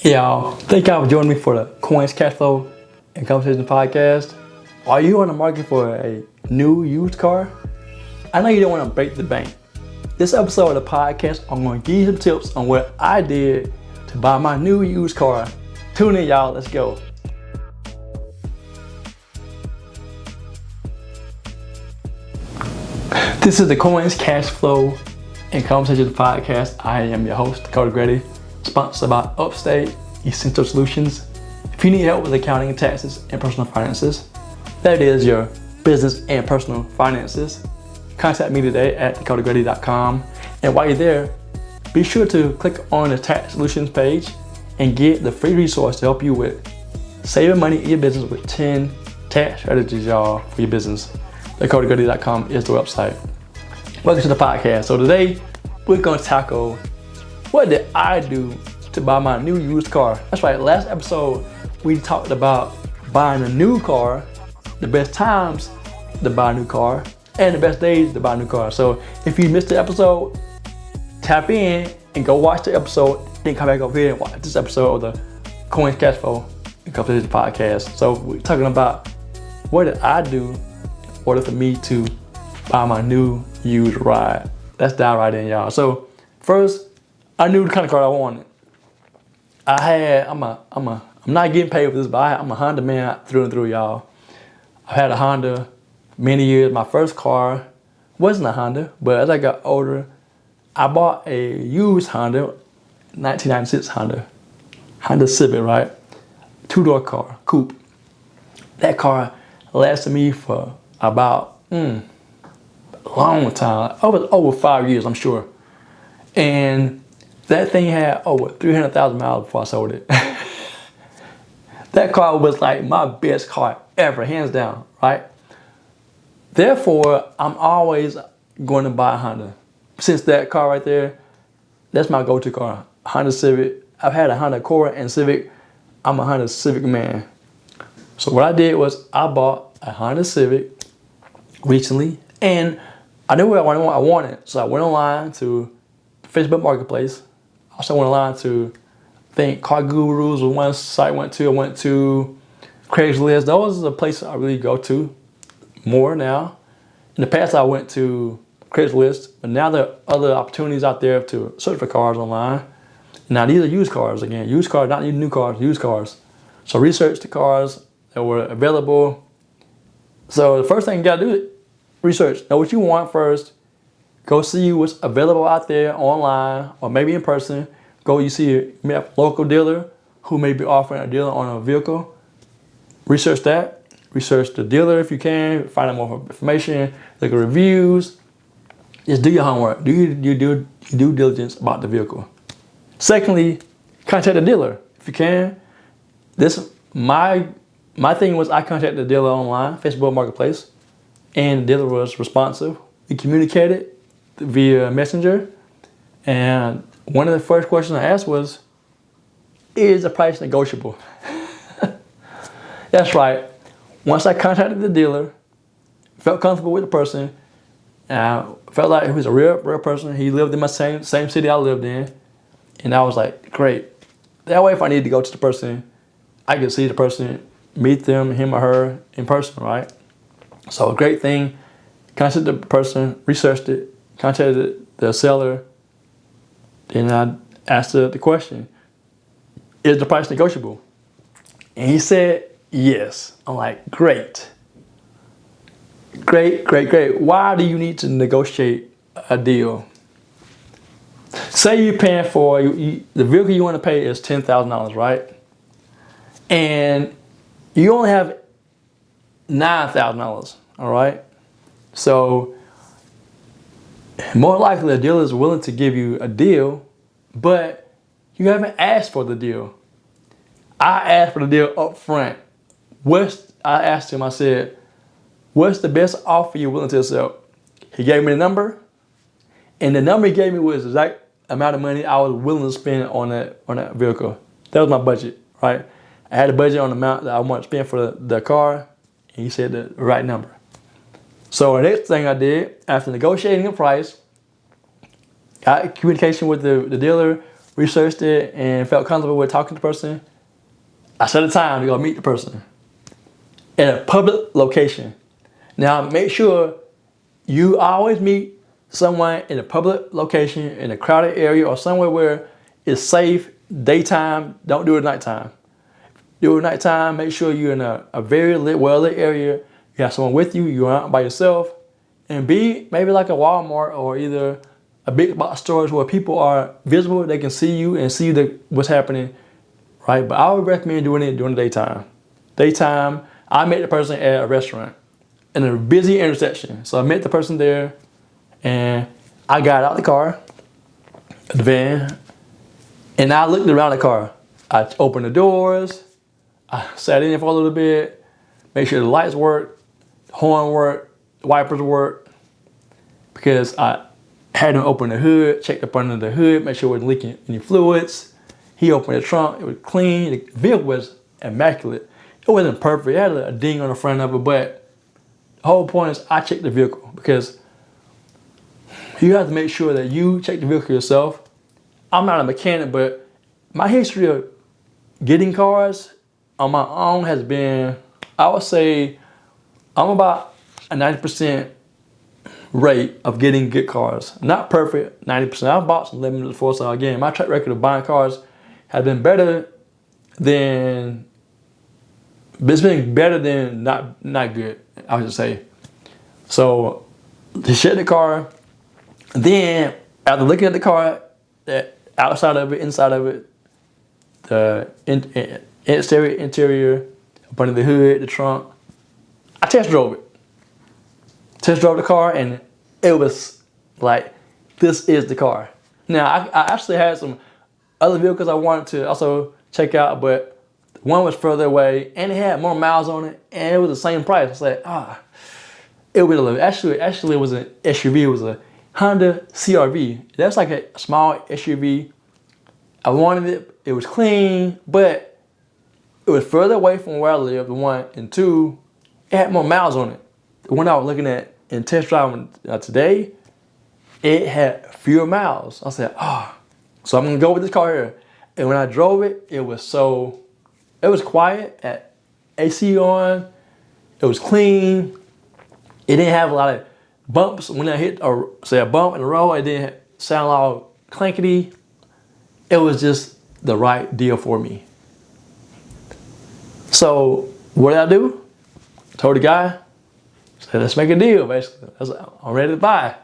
Hey y'all, thank y'all for joining me for the Coins, Cashflow, and Conversation podcast. Are you on the market for a new used car? I know you don't want to break the bank. This episode of the podcast, I'm going to give you some tips on what I did to buy my new used car. Tune in, y'all. Let's go. This is the Coins, Cashflow, and Conversation podcast. I am your host, Dakota Grady, sponsored by Upstate Essential Solutions. If you need help with accounting and taxes and personal finances, that is your business and personal finances, contact me today at dakotagrady.com. And while you're there, be sure to click on the tax solutions page and get the free resource to help you with saving money in your business with 10 tax strategies, y'all, for your business. dakotagrady.com is the website. Welcome to the podcast. So today, we're going to tackle what did I do to buy my new used car. That's right, last episode, we talked about buying a new car, the best times to buy a new car, and the best days to buy a new car. So if you missed the episode, tap in and go watch the episode, then come back over here and watch this episode of the Coins, Cashflow, and Conversation podcast. So we're talking about what did I do in order for me to buy my new used ride. Let's dive right in, y'all. So first, I knew the kind of car I wanted. I'm not getting paid for this, but I'm a Honda man through and through, y'all. I've had a Honda many years. My first car wasn't a Honda, but as I got older, I bought a used Honda, 1996 Honda Civic, right? Two-door car, coupe. That car lasted me for about a long time, over 5 years, I'm sure. And that thing had over 300,000 miles before I sold it. That car was like my best car ever, hands down, right? Therefore, I'm always going to buy a Honda. Since that car right there, that's my go-to car, Honda Civic. I've had a Honda Accord and Civic. I'm a Honda Civic man. So what I did was I bought a Honda Civic recently, and I knew what I wanted. So I went online to Facebook Marketplace. I also went online to, I think, Car Gurus was one site I went to. I went to Craigslist. Those are the places I really go to more now. In the past, I went to Craigslist, but now there are other opportunities out there to search for cars online. Now these are used cars again. Used cars, not new cars, used cars. So research the cars that were available. So the first thing you gotta do is research. Know what you want first. Go see what's available out there online or maybe in person. You see a local dealer who may be offering a deal on a vehicle. Research that. Research the dealer if you can. Find out more information. Look at reviews. Just do your homework. Do your due diligence about the vehicle. Secondly, contact the dealer if you can. My thing was I contacted the dealer online, Facebook Marketplace, and the dealer was responsive. We communicated via Messenger, and one of the first questions I asked was, is the price negotiable? That's right. Once I contacted the dealer, felt comfortable with the person, felt like he was a real person. He lived in my same city I lived in, and I was like, great. That way, if I needed to go to the person, I could see the person, meet them, him or her, in person, right? So a great thing. Contacted the person, researched it, contacted the seller, and I asked the question, is the price negotiable? And he said, yes. I'm like, great. Great. Why do you need to negotiate a deal? Say you're paying for, the vehicle you want to pay is $10,000, right? And you only have $9,000, all right? So more likely, a dealer is willing to give you a deal, but you haven't asked for the deal. I asked for the deal up front. I asked him, I said, what's the best offer you're willing to accept? He gave me the number, and the number he gave me was the exact amount of money I was willing to spend on that vehicle. That was my budget, right? I had a budget on the amount that I wanted to spend for the car, and he said the right number. So the next thing I did, after negotiating a price, got communication with the dealer, researched it, and felt comfortable with talking to the person, I set a time to go meet the person in a public location. Now, make sure you always meet someone in a public location, in a crowded area, or somewhere where it's safe. Daytime, don't do it at nighttime. Do it at nighttime, make sure you're in a very well-lit area. You have someone with you, you're not by yourself. And B, maybe like a Walmart or either a big box stores where people are visible, they can see you and see what's happening, right? But I would recommend doing it during the daytime. Daytime, I met the person at a restaurant in a busy intersection. So I met the person there, and I got out the car, the van, and I looked around the car. I opened the doors, I sat in for a little bit, make sure the lights work, the horn worked, the wipers worked, because I had him open the hood, checked up under the hood, make sure it wasn't leaking any fluids. He opened the trunk, it was clean, the vehicle was immaculate. It wasn't perfect, it had a ding on the front of it, but the whole point is I checked the vehicle, because you have to make sure that you check the vehicle yourself. I'm not a mechanic, but my history of getting cars on my own has been, I would say, I'm about a 90% rate of getting good cars. Not perfect, 90%. I've bought some limited before, so again, my track record of buying cars has been better than, it's been better than not good, I would just say. So, to check the car, then after looking at the car, the outside of it, inside of it, the exterior, interior, up under the hood, the trunk, I test drove it. Test drove the car, and it was like, this is the car. Now, I actually had some other vehicles I wanted to also check out, but one was further away, and it had more miles on it, and it was the same price. I was like, it was actually it was an SUV. It was a Honda CR-V. That's like a small SUV. I wanted it. It was clean, but it was further away from where I live, the one. And two, it had more miles on it. The one I was looking at in test driving today, it had fewer miles. I said, so I'm gonna go with this car here. And when I drove it, it was quiet, had AC on, it was clean. It didn't have a lot of bumps. When I hit a bump in the road, it didn't sound all clankety. It was just the right deal for me. So what did I do? I told the guy, said, let's make a deal, basically. I'm ready to buy.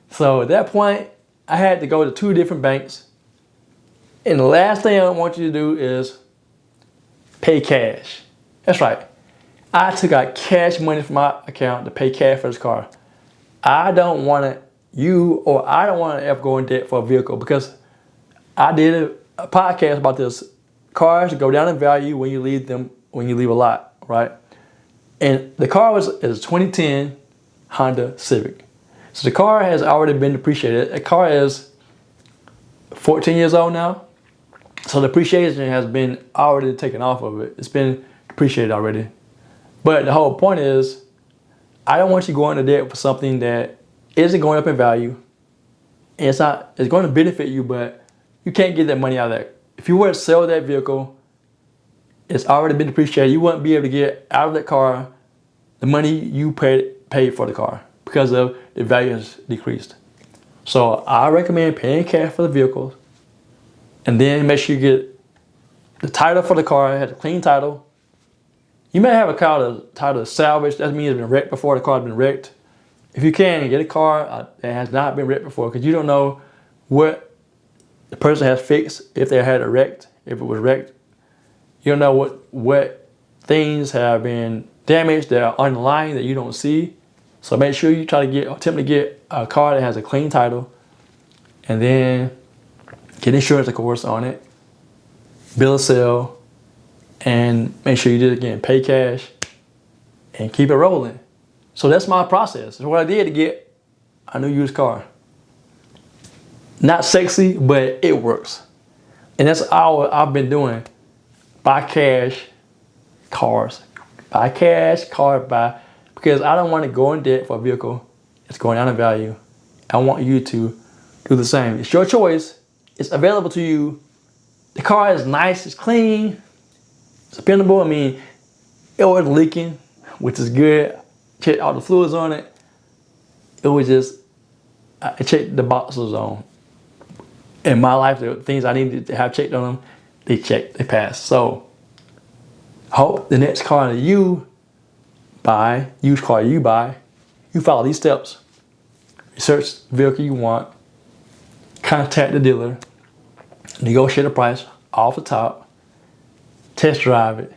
So at that point, I had to go to 2 different banks. And the last thing I want you to do is pay cash. That's right. I took out cash money from my account to pay cash for this car. I don't want to ever go in debt for a vehicle, because I did a podcast about this. Cars go down in value when you leave a lot, right? And the car is a 2010 Honda Civic. So the car has already been depreciated. The car is 14 years old now. So the depreciation has been already taken off of it. It's been depreciated already. But the whole point is, I don't want you going into debt for something that isn't going up in value. And it's going to benefit you, but you can't get that money out of that. If you were to sell that vehicle, it's already been depreciated. You wouldn't be able to get out of that car the money you paid for the car, because of the value has decreased. So I recommend paying cash for the vehicles, and then make sure you get the title for the car. It has a clean title. You may have a car title salvage. That means it's been wrecked before the car has been wrecked. If you can, get a car that has not been wrecked before, because you don't know what the person has fixed, if they had it wrecked, if it was wrecked. You don't know what things have been damaged that are underlying that you don't see. So make sure you attempt to get a car that has a clean title, and then get insurance, of course, on it, bill of sale, and make sure you do it again, pay cash, and keep it rolling. So that's my process. That's what I did to get a new used car. Not sexy, but it works. And that's all I've been doing. Buy cash, cars. Buy cash, cars, because I don't want to go in debt for a vehicle that's going down in value. I want you to do the same. It's your choice. It's available to you. The car is nice, it's clean, it's dependable. I mean, it was leaking, which is good. Checked all the fluids on it. It was just, I checked the boxes on. In my life, the things I needed to have checked on them, they checked, they passed. So, I hope the next car that you buy, used car you buy, you follow these steps. Research the vehicle you want, contact the dealer, negotiate a price off the top, test drive it,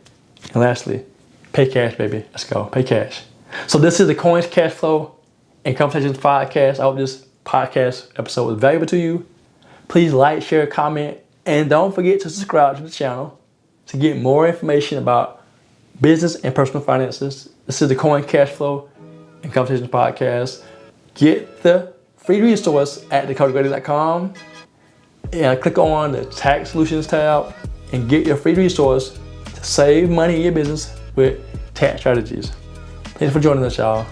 and lastly, pay cash, baby. Let's go, pay cash. So this is the Coins, Cashflow, and Conversations podcast. I hope this podcast episode was valuable to you. Please like, share, comment, and don't forget to subscribe to the channel to get more information about business and personal finances. This is the Coins, Cashflow, and Conversations podcast. Get the free resource at dakotagrady.com and click on the Tax Solutions tab and get your free resource to save money in your business with tax strategies. Thanks for joining us, y'all.